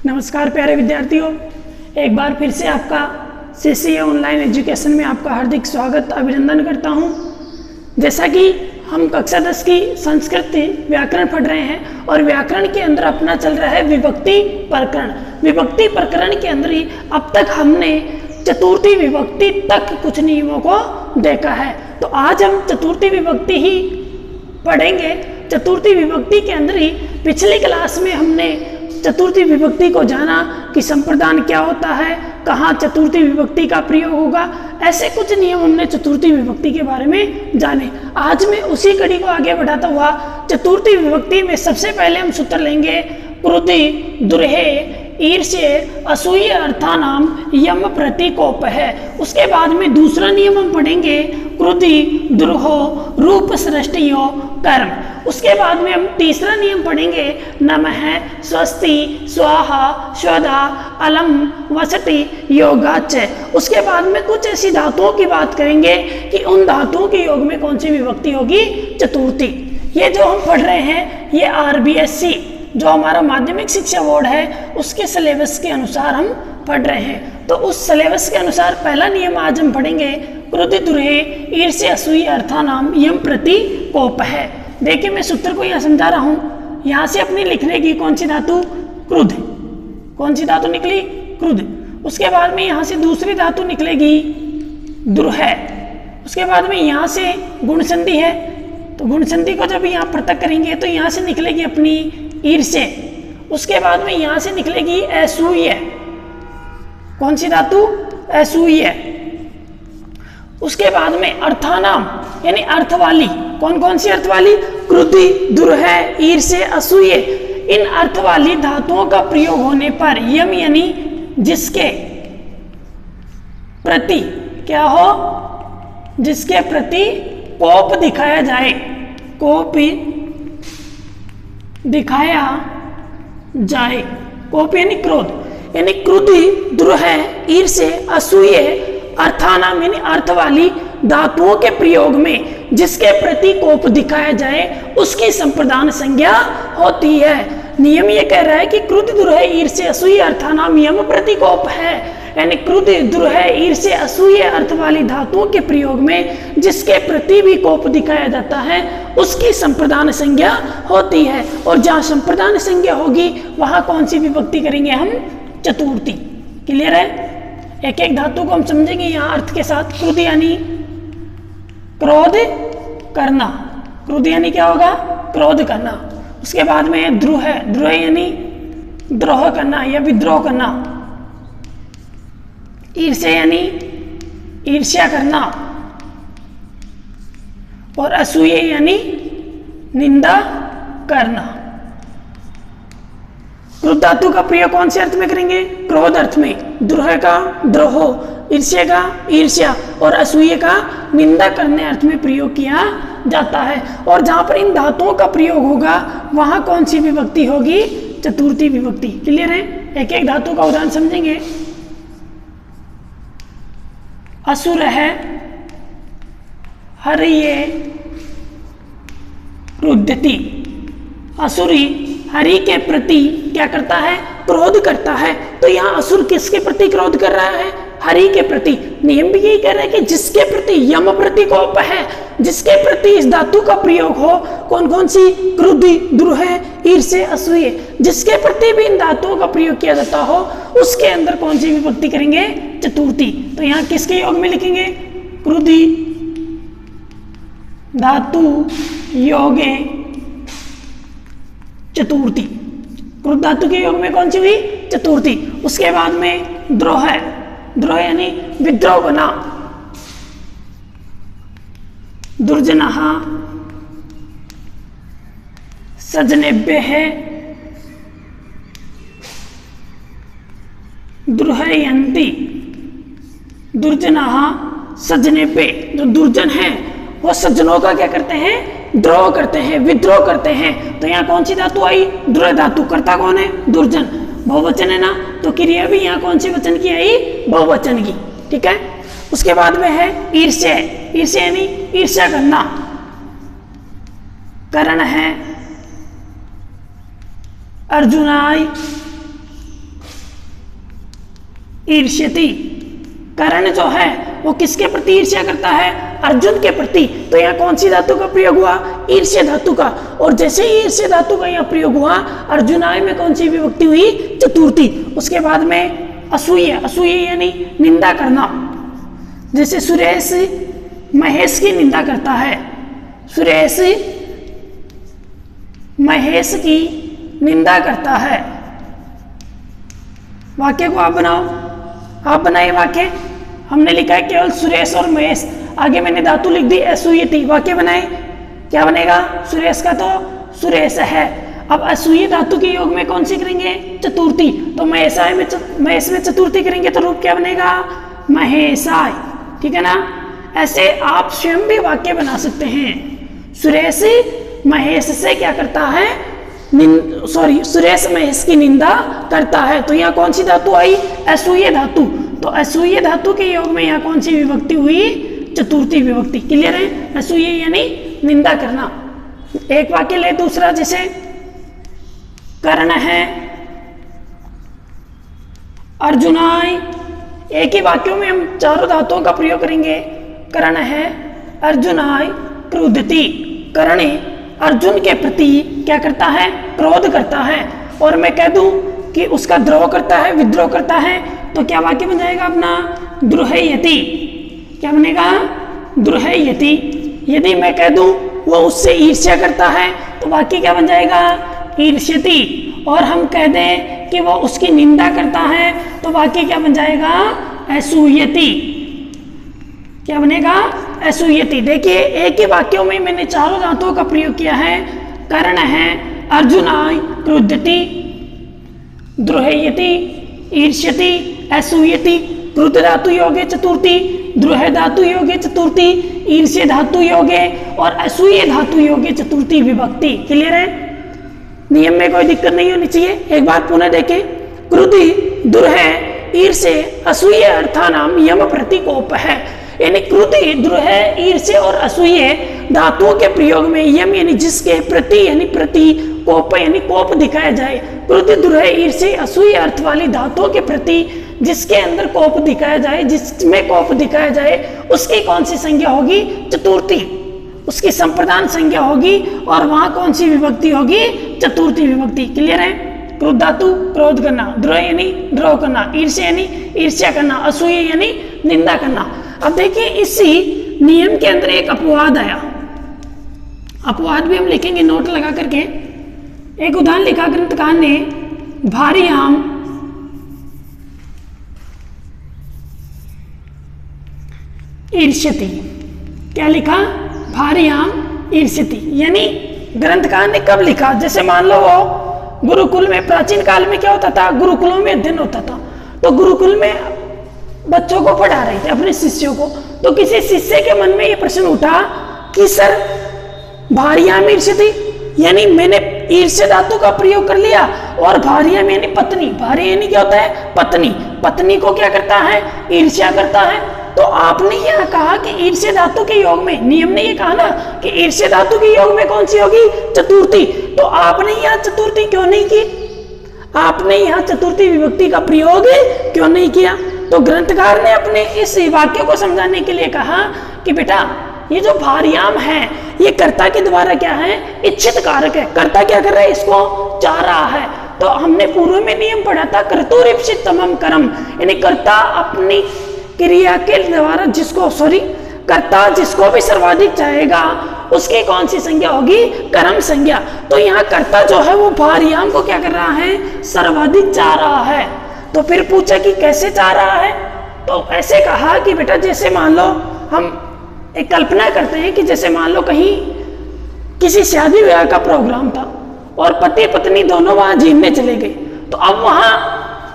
नमस्कार प्यारे विद्यार्थियों, एक बार फिर से आपका CCA ऑनलाइन एजुकेशन में आपका हार्दिक स्वागत अभिनंदन करता हूं। जैसा कि हम कक्षा 10 की संस्कृत व्याकरण पढ़ रहे हैं और व्याकरण के अंदर अपना चल रहा है विभक्ति प्रकरण। विभक्ति प्रकरण के अंदर ही अब तक हमने चतुर्थी विभक्ति तक कुछ नियमों को देखा है, तो आज हम चतुर्थी विभक्ति ही पढ़ेंगे। चतुर्थी विभक्ति के अंदर ही पिछली क्लास में हमने चतुर्थी विभक्ति को जाना कि संप्रदान क्या होता है, कहाँ चतुर्थी विभक्ति का प्रयोग होगा, ऐसे कुछ नियम हमने चतुर्थी विभक्ति के बारे में जाने। आज मैं उसी कड़ी को आगे बढ़ाता हुआ चतुर्थी विभक्ति में सबसे पहले हम सूत्र लेंगे क्रोधी, दुर्हे, ईर्ष्य, असूय अर्थानाम यम प्रतिकोप है। उसके बाद में दूसरा नियम हम पढ़ेंगे क्रोधी, दुर्हो, रूप सृष्टियो कर्म। उसके बाद में हम तीसरा नियम पढ़ेंगे नमः, स्वस्ति, स्वाहा, स्वधा, अलम, वसति, योगाच। उसके बाद में कुछ ऐसी धातुओं की बात करेंगे कि उन धातुओं के योग में कौन सी विभक्ति होगी, चतुर्थी। ये जो हम पढ़ रहे हैं ये RBSC जो हमारा माध्यमिक शिक्षा बोर्ड है उसके सिलेबस के अनुसार हम पढ़ रहे हैं। तो उस सिलेबस के अनुसार पहला नियम आज हम पढ़ेंगे क्रोधी, दुर्हे, ईर्ष्य, असूय अर्थानाम यम प्रतिकोप है। देखिए मैं सूत्र को यहाँ समझा रहा हूँ। यहाँ से अपनी लिखने की कौन सी धातु, क्रुद्ध। कौन सी धातु निकली, क्रुद्ध। उसके बाद में यहाँ से दूसरी धातु निकलेगी दुर्हे। उसके बाद में यहाँ से गुण संधि है, तो गुण संधि को जब यहाँ पृथक करेंगे तो यहाँ से निकलेगी अपनी ईर्ष्य। उसके बाद में यहाँ से निकलेगी असूय। कौन सी धातु, असूय। उसके बाद में अर्थानाम यानी अर्थ वाली, कौन कौन सी अर्थ वाली, क्रोधी, दुर्हे, ईर्ष्य, असूय। इन अर्थ वाली धातुओं का प्रयोग होने पर यम यानी जिसके प्रति क्या हो, जिसके प्रति कोप दिखाया जाए, कोप दिखाया जाए। कोप यानी क्रोध, यानी क्रोधी, दुर्हे, ईर्ष्य, असूय अर्थानाम यानी अर्थ वाली धातुओं के प्रयोग में जिसके प्रति कोप दिखाया जाए उसकी संप्रदान संज्ञा होती है। नियम ये कह रहा है कि क्रोध, दुर्हे, ईर्ष्य, असूय अर्थानाम यम प्रतिकोप है, यानी क्रोध, दुर्हे, ईर्ष्य, असूय अर्थ वाली धातुओं के प्रयोग में जिसके प्रति भी कोप दिखाया जाता है उसकी संप्रदान संज्ञा होती है। और जहाँ संप्रदान संज्ञा होगी वहां कौन सी विभक्ति करेंगे हम, चतुर्थी। क्लियर है? एक एक धातु को हम समझेंगे यहाँ अर्थ के साथ। क्रोध यानी क्रोध करना, क्रोध यानी क्या होगा, क्रोध करना। उसके बाद में द्रोह है, द्रोह यानी द्रोह करना या विद्रोह करना। ईर्ष्या यानी ईर्ष्या करना और असूय यानी निंदा करना। क्रोध धातु का प्रयोग कौन से अर्थ में करेंगे, क्रोध अर्थ में। द्रोह का द्रोह, ईर्ष्या का ईर्ष्या और असूय का निंदा करने अर्थ में प्रयोग किया जाता है। और जहां पर इन धातुओं का प्रयोग होगा वहां कौन सी विभक्ति होगी, चतुर्थी विभक्ति। क्लियर है? एक एक धातु का उदाहरण समझेंगे। असुर है, हरिये, रुद्धति। असुरी हरि के प्रति क्या करता है, क्रोध करता है। तो यहाँ असुर किसके प्रति क्रोध कर रहा है, हरि के प्रति। नियम भी यही कह रहा है कि जिसके प्रति यम प्रतिकोप है, जिसके प्रति इस धातु का प्रयोग हो, कौन कौन सी, क्रोधी, द्रोह, ईर्ष्य, असूय, जिसके प्रति भी इन धातुओं का प्रयोग किया जाता हो उसके अंदर कौन सी विभक्ति करेंगे, चतुर्थी। तो यहाँ किसके योग में लिखेंगे, क्रोधी धातु योगे चतुर्थी। क्रोध धातु के योग में कौन सी हुई, चतुर्थी। उसके बाद में द्रोह है, द्रोह यानी विद्रोह करना। दुर्जनः सजनेभ्यः है, द्रुहयन्ति। दुर्जनः सजनेभ्यः, जो दुर्जन है वो सज्जनों का क्या करते हैं, द्रोह करते हैं, विद्रोह करते हैं। तो यहाँ कौन सी धातु आई, द्रोह धातु। कर्ता कौन है, दुर्जन। बहुवचन है ना, तो क्रिया भी यहाँ कौन सी वचन की आई, बहुवचन की। ठीक है? उसके बाद में है ईर्ष्या। ईर्ष्या यानी ईर्ष्या करना। करण है, अर्जुनाय ईर्ष्यति। कर्ण जो है वो किसके प्रति ईर्ष्या करता है? अर्जुन के प्रति। तो यहाँ कौन सी धातु का प्रयोग हुआ? ईर्ष्य धातु का। और जैसे ही ईर्ष्य धातु का यहाँ प्रयोग हुआ, अर्जुनाय में कौन सी विभक्ति हुई? चतुर्थी। उसके बाद में असूय, असूय यानी निंदा करना। जैसे सुरेश महेश की निंदा करता है, सुरेश महेश की निंदा करता है। वाक्य को आप बनाओ, आप बनाइए वाक्य। हमने लिखा है केवल सुरेश और महेश, आगे मैंने धातु लिख दी असूयति। वाक्य बनाए, क्या बनेगा? सुरेश का तो सुरेश है। अब असूय धातु के योग में कौन सी करेंगे? चतुर्थी। तो महेशाय में महेश में चतुर्थी करेंगे तो रूप क्या बनेगा? महेशाय। ठीक है ना? ऐसे आप स्वयं भी वाक्य बना सकते हैं। सुरेश महेश से क्या करता है? सुरेश महेश की निंदा करता है। तो यहाँ कौन सी धातु आई? असूय धातु। तो असूय धातु के योग में यहाँ कौन सी विभक्ति हुई? चतुर्थी विभक्ति। क्लियर है? असूय यानी निंदा करना। एक वाक्य ले दूसरा, जैसे कर्ण है अर्जुनाय। एक ही वाक्यों में हम चारों धातुओं का प्रयोग करेंगे। कर्ण है अर्जुनाय क्रुद्धति। कर्ण अर्जुन के प्रति क्या करता है? क्रोध करता है। और मैं कह दूं कि उसका द्रोह करता है, विद्रोह करता है, तो क्या वाक्य बन जाएगा अपना? द्रुह्यति। क्या बनेगा? द्रुह्यति। यदि मैं कह दूं वो उससे ईर्ष्या करता है, तो वाक्य क्या बन जाएगा? ईर्ष्यति। और हम कह दें कि वो उसकी निंदा करता है, तो वाक्य क्या बन जाएगा? असूयति। क्या बनेगा? असूयति। देखिए एक ही वाक्यों में मैंने चारों धातुओं का प्रयोग किया है। कर्ण है अर्जुनाय क्रुद्धति, द्रुह्यति, ईर्ष्यति, असूयति। क्रुद्ध धातु योगे चतुर्थी, द्रुह धातु योगे चतुर्थी, ईर्ष्य धातु योगे और असूय धातु योगे चतुर्थी विभक्ति। क्लियर है? नियम में कोई दिक्कत नहीं होनी चाहिए। एक बार पुनः देखें। क्रुद्धि, द्रुह, ईर्ष्य, असूय अर्थानाम यम प्रतीकोप है। यानी क्रुद्धि, द्रुह, ईर्ष्य और असूय धातुओं के प्रयोग में यम यानी जिसके प्रति यानी प्रति, कोप यानी कोप दिखाया जाए। क्रुद्धि, द्रुह, ईर्ष्य, असूय अर्थ वाली धातुओं के प्रति जिसके अंदर कोप दिखाया जाए, जिसमें कोप दिखाया जाए, उसकी कौन सी संज्ञा होगी? चतुर्थी। उसकी संप्रदान संज्ञा होगी और वहां कौन सी विभक्ति होगी? चतुर्थी विभक्ति। क्लियर है? क्रोध धातु क्रोध करना, द्रोह यानी द्रोह करना, ईर्ष्या यानी ईर्ष्या करना, असूय यानी निंदा करना। अब देखिए इसी नियम के अंदर एक अपवाद आया। अपवाद भी हम लिखेंगे नोट लगा करके। एक उदाहरण लिखा ग्रंथकार ने, भारी आम ईर्ष्यति। क्या लिखा? भारी आम ईर्ष्यति। यानी ग्रंथकार ने कब लिखा? जैसे मान लो वो गुरुकुल में, प्राचीन काल में क्या होता था? गुरुकुलों में अध्ययन होता था। तो गुरुकुल में बच्चों को पढ़ा रहे थे, अपने शिष्यों को। तो किसी शिष्य के मन में ये प्रश्न उठा कि सर भारी आम ईर्ष्यति, यानी मैंने ईर्ष्य धातु का प्रयोग कर लिया और भारी आम यानी पत्नी। भारी यानी क्या होता है? पत्नी। पत्नी को क्या करता है? ईर्ष्या करता है। तो आपने यह कहा कि ईर्ष्य धातु के योग में, नियम ने ये कहा ना कि ईर्ष्य धातु के योग में कौन सी होगी? चतुर्थी। तो आपने यहाँ चतुर्थी क्यों नहीं की? आपने यहाँ चतुर्थी विभक्ति का प्रयोग क्यों नहीं किया? तो ग्रंथकार ने अपने इस वाक्य को समझाने के लिए कहा कि बेटा ये जो भार्याम है ये कर्ता के द्वारा क्या है? इच्छित कारक है। कर्ता क्या कर रहा है? इसको चाह रहा है। तो हमने पूर्व में नियम पढ़ा था कर्तुरिप्सित तमम कर्म, यानी कर्ता अपनी क्रिया के द्वारा कर्ता जिसको भी सर्वाधिक चाहेगा उसकी कौन सी संज्ञा होगी? कर्म संज्ञा। तो यहाँ कर्ता जो है वो भार्याम को क्या कर रहा है? सर्वाधिक चाह रहा है। तो फिर पूछा कि कैसे चाह रहा है? तो ऐसे कहा कि बेटा जैसे मान लो हम एक कल्पना करते हैं कि जैसे मान लो कहीं किसी शादी विवाह का प्रोग्राम था और पति पत्नी दोनों वहां जीने चले गए। तो अब वहां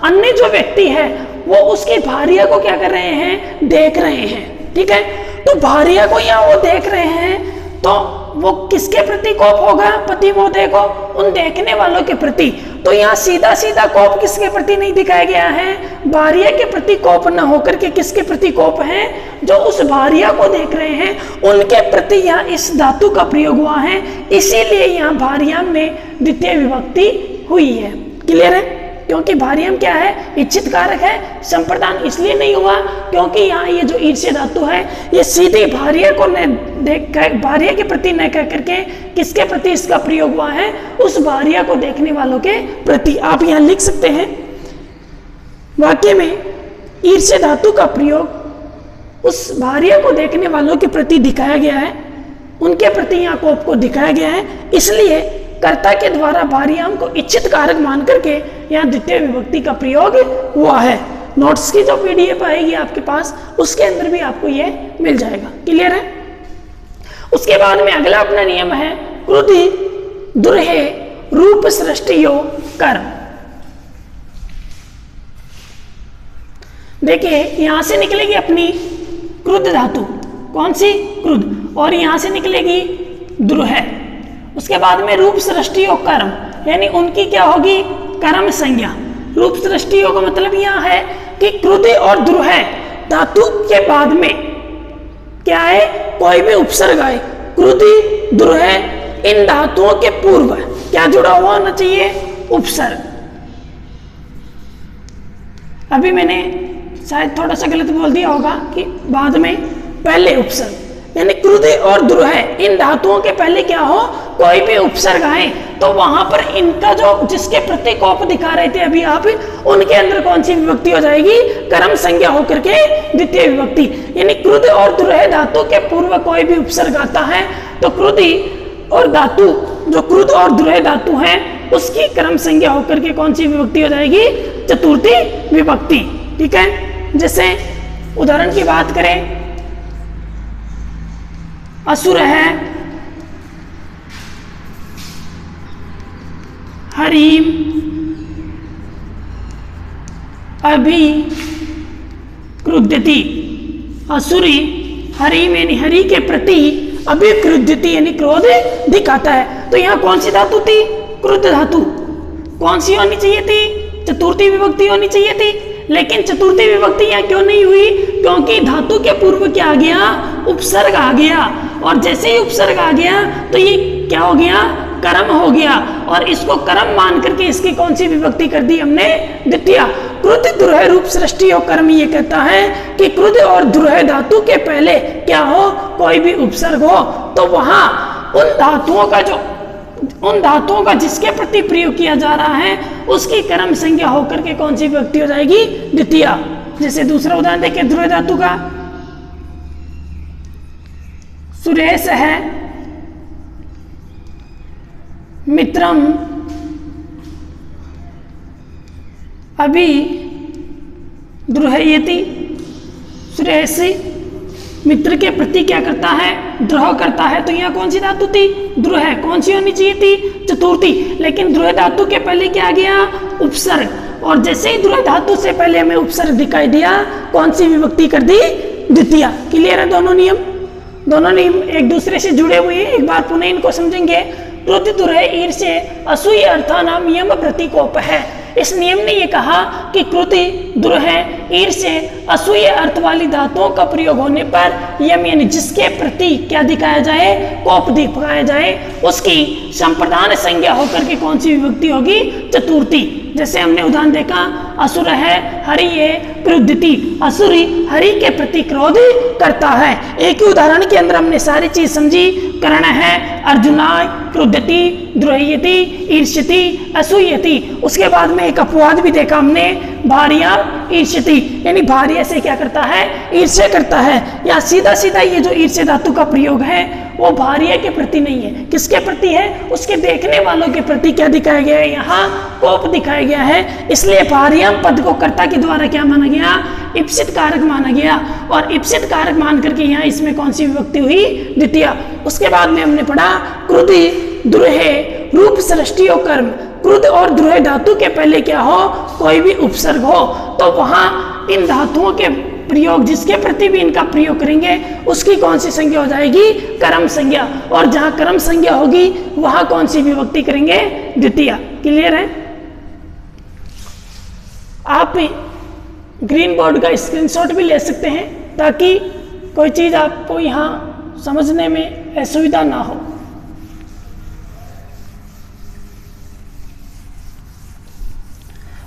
अन्य जो व्यक्ति है वो उसकी भार्या को क्या कर रहे हैं? देख रहे हैं। ठीक है? तो भार्या को यहाँ वो देख रहे हैं तो वो किसके प्रति कोप होगा? पति महोदय को, उन देखने वालों के प्रति। तो यहाँ सीधा सीधा कोप किसके प्रति नहीं दिखाया गया है? भार्या के प्रति कोप न होकर के किसके प्रति कोप है? जो उस भार्या को देख रहे हैं उनके प्रति यहाँ इस धातु का प्रयोग हुआ है, इसीलिए यहाँ भार्या में द्वितीय विभक्ति हुई है। क्लियर है? क्योंकि भारियम क्या है, इच्छित कारक है। संप्रदान इसलिए नहीं हुआ क्योंकि यहाँ ये जो ईर्ष्य धातु है ये सीधे भार्य को भार्य के प्रति न कह करके किसके प्रति इसका प्रयोग हुआ है, उस भार्य को देखने वालों के प्रति। आप यहाँ लिख सकते हैं वाक्य में ईर्ष्य धातु का प्रयोग उस भार्य को देखने वालों के प्रति दिखाया गया है, उनके प्रति यहाँ कोप को दिखाया गया है, इसलिए कर्ता के द्वारा भार्याम को इच्छित कारक मान करके यहाँ द्वितीय विभक्ति का प्रयोग हुआ है। नोट्स की जो पीडीएफ आएगी आपके पास उसके अंदर भी आपको ये मिल जाएगा। क्लियर है? उसके बाद में अगला अपना नियम है क्रुधि दुर्हे रूप सृष्टियो कर्म। देखिए यहां से निकलेगी अपनी क्रुद्ध धातु, कौन सी, क्रुद्ध, और यहां से निकलेगी दुर्ह। उसके बाद में रूप सृष्टि और कर्म, यानी उनकी क्या होगी, कर्म संज्ञा। रूप सृष्टि का मतलब यह है कि क्रुद्ध और दुर्ह धातु के बाद में क्या है, कोई भी उपसर्ग आए, क्रुद्ध दुर्ह इन धातुओं के पूर्व क्या जुड़ा हुआ होना चाहिए, उपसर्ग। अभी मैंने शायद थोड़ा सा गलत बोल दिया होगा कि बाद में पहले उपसर्ग, यानी क्रुद्ध और दुर्ह इन धातुओं के पहले क्या हो, कोई भी उपसर्ग आए तो वहां पर इनका जो जिसके प्रति कोप दिखा रहे थे अभी आप, उनके अंदर कौन सी विभक्ति हो जाएगी, कर्म संज्ञा होकर के द्वितीय विभक्ति। यानी क्रुद्ध और दुर्ह धातु के पूर्व कोई भी उपसर्ग आता है तो क्रुद्धि और धातु जो क्रुद्ध और दुर्ह धातु है उसकी कर्म संज्ञा होकर के कौन सी विभक्ति हो जाएगी, चतुर्थी विभक्ति। ठीक है, जैसे उदाहरण की बात करें, असुर है, हरिम, अभी क्रुद्धति। असुरी हरिम यानी हरि के प्रति, अभिक्रुद्धति यानी क्रोध दिखाता है। तो यहाँ कौन सी धातु थी, क्रुद्ध धातु। कौन सी होनी चाहिए थी, चतुर्थी विभक्ति होनी चाहिए थी, लेकिन चतुर्थी विभक्ति यहाँ क्यों नहीं हुई, क्योंकि धातु के पूर्व क्या आ गया, उपसर्ग आ गया, और जैसे ही उपसर्ग आ गया तो ये क्या हो गया, कर्म हो गया, और इसको कर्म मान करके इसकी कौन सी विभक्ति कर दी हमने, द्वितीय। क्रुद्ध दुर्ह रूप सृष्टि और कर्म ये कहता है कि क्रुद्ध और दुर्ह धातु के पहले क्या हो, कोई भी उपसर्ग हो तो वहां उन धातुओं का जिसके प्रति प्रयोग किया जा रहा है उसकी कर्म संज्ञा होकर के कौन सी विभक्ति हो जाएगी, द्वितीय। जैसे दूसरा उदाहरण देखिए दुर्ह धातु का, सुरेश है, मित्रम, अभी द्रुहयति। सुरेशी मित्र के प्रति क्या करता है, द्रोह करता है, तो यहाँ कौन सी धातु थी, द्रुह। कौन सी होनी चाहिए थी, चतुर्थी, लेकिन द्रुह धातु के पहले क्या आ गया, उपसर्ग, और जैसे ही द्रुह धातु से पहले हमें उपसर्ग दिखाई दिया कौन सी विभक्ति कर दी, द्वितीय। क्लियर है? दोनों नियम एक दूसरे से जुड़े हुए हैं, एक बार पुनः इनको समझेंगे। क्रुद्ध दुर्ह ईर्ष्य असूय अर्थानाम यम प्रतीकोप है। इस नियम ने ये कहा कि क्रुद्धि दुर्ह ईर्ष्य असूय अर्थ वाली धातुओं का प्रयोग होने पर यम यानी जिसके प्रति क्या दिखाया जाए, कोप दिखाया जाए, उसकी संप्रदान संज्ञा होकर के कौन सी विभक्ति होगी, चतुर्थी। जैसे हमने उदाहरण देखा, असुर है, हरि है, क्रुद्धति। असुरी हरि के प्रति क्रोध करता है। एक ही उदाहरण के अंदर हमने सारी चीज समझी। कर्ण है, अर्जुनाय, क्रुद्धति, द्रोह्यति, ईर्ष्यति, असूयति। उसके बाद में एक अपवाद भी देखा हमने, भार्या ईर्ष्यति, यानी भार्य से क्या करता है, ईर्ष्या करता है। या सीधा सीधा ये जो ईर्ष्य धातु का प्रयोग है वो भार्य के प्रति नहीं है, किसके प्रति है, उसके देखने वालों के प्रति क्या दिखाया गया है, यहाँ कोप दिखाया गया है। इसलिए भार्याम पद को कर्ता के द्वारा क्या माना गया, इप्सित कारक माना गया, और इप्सित कारक मान करके यहाँ इसमें कौन सी विभक्ति हुई, द्वितीय। उसके बाद में हमने पढ़ा क्रुद्धि दुर्हे रूप सृष्टि और कर्म। क्रुद्ध और द्रुह धातु के पहले क्या हो, कोई भी उपसर्ग हो तो वहां इन धातुओं के प्रयोग जिसके प्रति भी इनका प्रयोग करेंगे उसकी कौन सी संज्ञा हो जाएगी, कर्म संज्ञा। और जहां कर्म संज्ञा होगी वहां कौन सी विभक्ति करेंगे, द्वितीय। क्लियर है? आप ग्रीन बोर्ड का स्क्रीनशॉट भी ले सकते हैं ताकि कोई चीज आपको यहां समझने में असुविधा ना हो।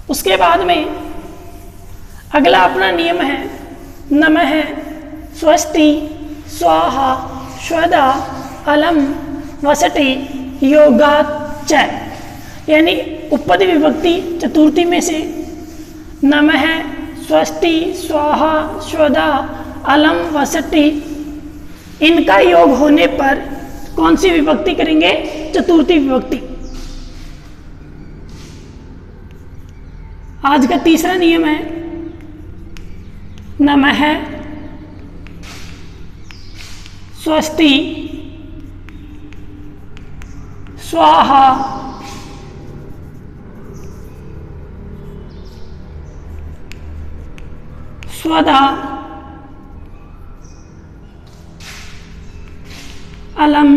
उसके बाद में अगला अपना नियम है नमः स्वस्ति स्वाहा स्वधा अलम वसति योगात् च, यानी उपपद विभक्ति चतुर्थी में से नमः स्वस्ति स्वाहा स्वधा अलम वसति इनका योग होने पर कौन सी विभक्ति करेंगे? चतुर्थी विभक्ति। आज का तीसरा नियम है नमः स्वस्ति स्वाहा स्वधा अलम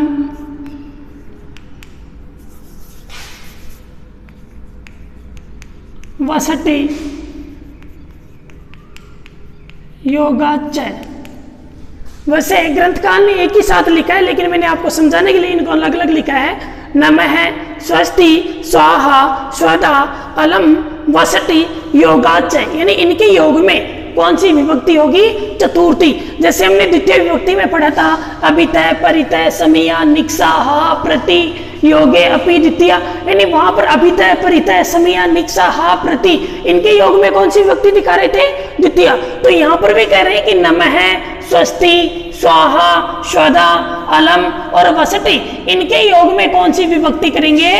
वसति योगाच्च। वैसे ग्रंथकार ने एक ही साथ लिखा है, लेकिन मैंने आपको समझाने के लिए इनको अलग अलग लिखा है। नमः स्वस्ति स्वाहा स्वधा अलम वसति योगाच्च, यानी इनके योग में कौन सी विभक्ति होगी? चतुर्थी। जैसे हमने द्वितीय विभक्ति में पढ़ा था अभितय परितय समिया निक्साहा प्रति योगे अपि द्वितीय, यानी वहां पर अभितय परितय समिया निक्साहा प्रति इनके योग में कौन सी विभक्ति दिखा रहे थे? द्वितीय। तो यहाँ पर भी कह रहे हैं कि नमः स्वस्ति स्वाहा स्वधा अलम और वसति इनके योग में कौन सी विभक्ति करेंगे?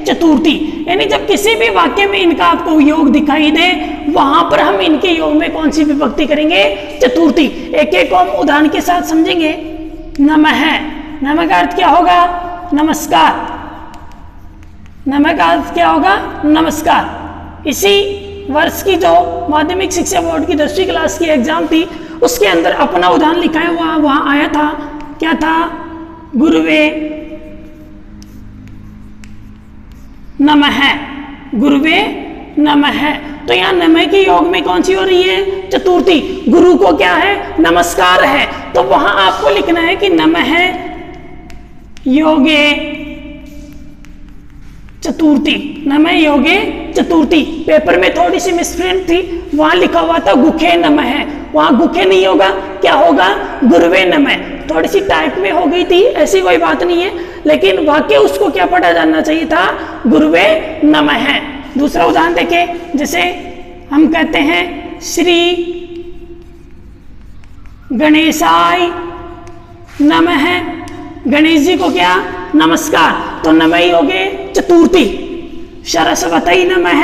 चतुर्थी। यानी जब किसी भी वाक्य में इनका आपको योग दिखाई दे वहां पर हम इनके योग में कौन सी विभक्ति करेंगे? चतुर्थी। एक एक को हम उदाहरण के साथ समझेंगे। नमः, नमः का अर्थ क्या होगा? नमस्कार। नमः का अर्थ क्या होगा? नमस्कार। इसी वर्ष की जो माध्यमिक शिक्षा बोर्ड की 10वीं क्लास की एग्जाम थी उसके अंदर अपना उदाहरण लिखा हुआ वहां आया था। क्या था? गुरुवे नमः, गुरुवे नमः। तो यहाँ नमः के योग में कौन सी हो रही है? चतुर्थी। गुरु को क्या है? नमस्कार है। तो वहां आपको लिखना है कि नमः योगे चतुर्थी, नमः योगे चतुर्थी। पेपर में थोड़ी सी मिसप्रिंट थी, वहां लिखा हुआ था गुखे नमः, वहां गुखे नहीं होगा, क्या होगा? गुरुवे नमः। थोड़ी सी टाइप में हो गई थी, ऐसी कोई बात नहीं है, लेकिन वाक्य उसको क्या पढ़ा जाना चाहिए था? गुरुवे नमः। दूसरा उदाहरण देखें, जैसे हम कहते हैं श्री गणेशाय नमः, गणेश जी को क्या? नमस्कार। तो नमः योगे चतुर्थी। सरस्वती नमः,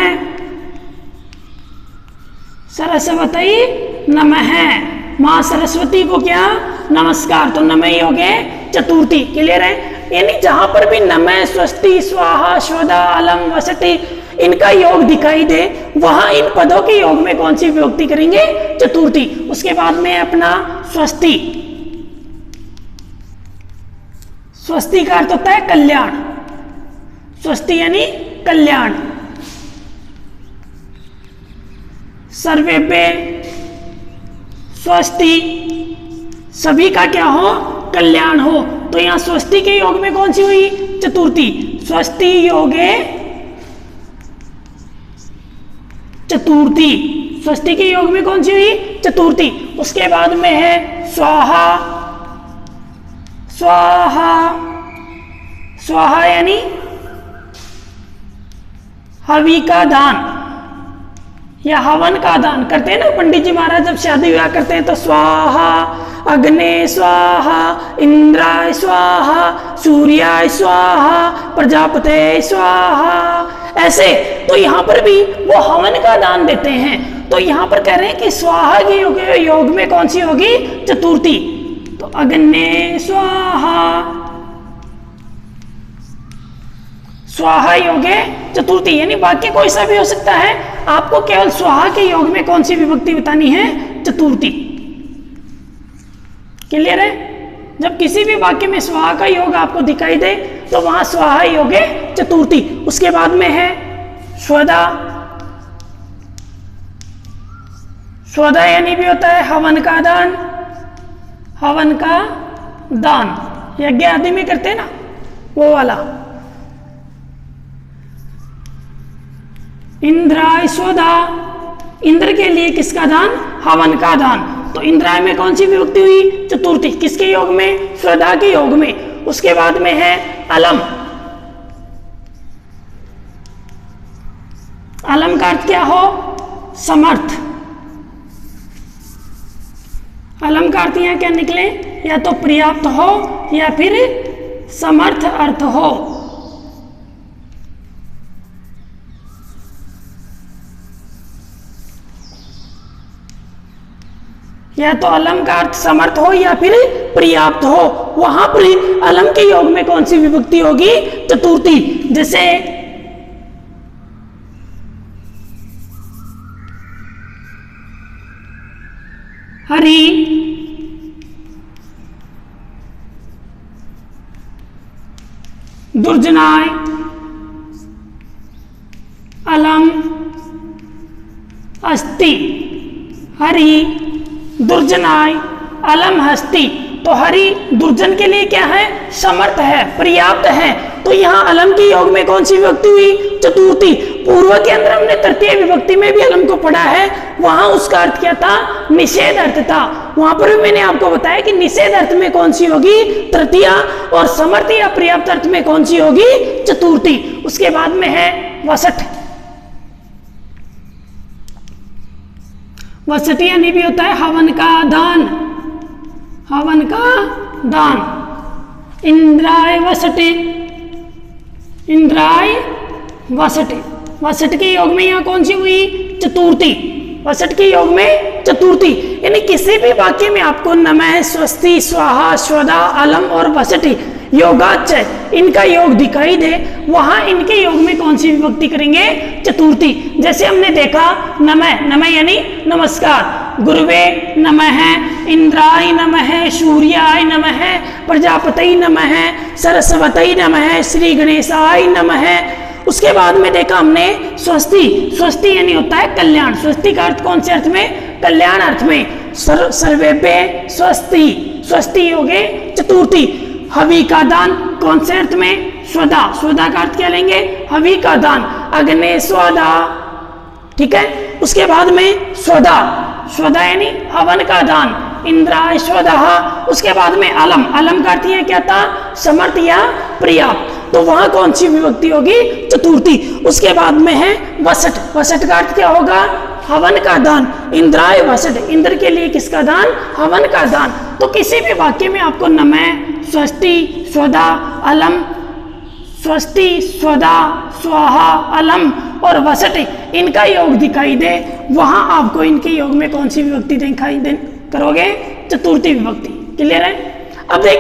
सरस्वती नमः, मां सरस्वती को क्या? नमस्कार। तो नमः योगे चतुर्थी। क्लियर है? यानी जहां पर भी नमः स्वस्ति स्वाहा स्वधा अलम वसति इनका योग दिखाई दे वहां इन पदों के योग में कौन सी विभक्ति करेंगे? चतुर्थी। उसके बाद में अपना स्वस्ति, स्वस्ति का अर्थ होता है कल्याण। स्वस्ति यानी कल्याण। सर्वेभ्य स्वस्ति, सभी का क्या हो? कल्याण हो। तो यहां स्वस्ति के योग में कौन सी हुई? चतुर्थी। स्वस्ति योगे चतुर्थी। स्वस्ति के योग में कौन सी हुई? चतुर्थी। उसके बाद में है स्वाहा, स्वाहा, स्वाहा यानी हवि का दान या हवन का दान करते हैं ना पंडित जी महाराज, जब शादी विवाह करते हैं तो स्वाहा अग्ने स्वाहा इंद्राय स्वाहा सूर्याय स्वाहा प्रजापते स्वाहा, ऐसे। तो यहाँ पर भी वो हवन का दान देते हैं। तो यहाँ पर कह रहे हैं कि स्वाहा के योग में कौन सी होगी? चतुर्थी। तो अग्ने स्वाहा, स्वाहा योगे चतुर्थी। यानी वाक्य कोई सा भी हो सकता है, आपको केवल स्वाहा के योग में कौन सी विभक्ति बतानी है? चतुर्थी। क्लियर है? जब किसी भी वाक्य में स्वाहा का योग आपको दिखाई दे तो वहां स्वाहा योगे चतुर्थी। उसके बाद में है स्वधा, स्वधा यानी भी होता है हवन का दान, हवन का दान यज्ञ आदि में करते हैं ना वो वाला। इंद्राय स्वधा, इंद्र के लिए किसका दान? हवन का दान। तो इंद्राय में कौन सी विभक्ति हुई? चतुर्थी। किसके योग में? स्वधा के योग में। उसके बाद में है अलम। अलम का अर्थ क्या हो? समर्थ। अलम का अर्थ यहां क्या निकले? या तो पर्याप्त हो या फिर समर्थ अर्थ हो। या तो अलम का अर्थ समर्थ हो या फिर पर्याप्त हो। वहां पर अलम के योग में कौन सी विभक्ति होगी? चतुर्थी। जैसे हरि, दुर्जनाय, अलम, अस्ति। हरि, दुर्जनाय, अलम, हस्ति। तो हरि दुर्जन के लिए क्या है? समर्थ है, पर्याप्त है। तो यहाँ अलम के योग में कौन सी विभक्ति हुई? चतुर्थी। पूर्व के अंदर हमने तृतीय विभक्ति में भी अलम को पढ़ा है, वहां उसका अर्थ क्या था? निषेध अर्थ था। वहां पर भी मैंने आपको बताया कि निषेध अर्थ में कौन सी होगी? तृतीया, और समर्थ या पर्याप्त अर्थ में कौन सी होगी? चतुर्थी। उसके बाद में है वसठ। वसठ यानी भी होता है हवन का दान, हवन का दान। इंद्राय वसटे, इंद्राय वसटे। वसट के योग में यहाँ कौन सी हुई? चतुर्थी। वसट के योग में चतुर्थी। यानी किसी भी वाक्य में आपको नमः, स्वस्ति, स्वाहा, स्वधा, अलम और वसटी योगाच्य इनका योग दिखाई दे, वहां इनके योग में कौन सी विभक्ति करेंगे? चतुर्थी। जैसे हमने देखा नमः, नमः यानी नमस्कार, गुरुवे नमः, इंद्राय नमः, सूर्याय नमः, प्रजापतये नमः, सरस्वती नमः, श्री गणेशाय नमः। उसके बाद में देखा हमने स्वस्ति। स्वस्ति यानी होता है कल्याण। स्वस्ति का अर्थ कौन से अर्थ में? कल्याण अर्थ में। सर्वेभ्य स्वस्ति, स्वस्ति योगे चतुर्थी। हवि का दान कौन से अर्थ में? स्वधा। स्वधा का अर्थ क्या लेंगे? हवि का दान। अग्ने स्वधा, ठीक है। उसके बाद में स्वधा, स्वधा यानी हवन का दान। इंद्राय स्वधा। उसके बाद में अलम। अलम का अर्थ यह क्या था? समर्थ या पर्याप्त। तो वहां कौन सी विभक्ति होगी? चतुर्थी। उसके बाद में है वसट। वसट का अर्थ क्या होगा? हवन का दान। इंद्राय वसट, इंद्र के लिए किसका दान? हवन का दान। तो किसी भी वाक्य में आपको नमः, स्वस्ति, स्वधा, अलम, स्वस्ति, स्वधा, स्वाहा, अलम और वसट इनका योग दिखाई दे, वहां आपको इनके योग में कौन सी विभक्ति दिखाई दे करोगे? चतुर्थी विभक्ति। क्लियर है? अब देखिए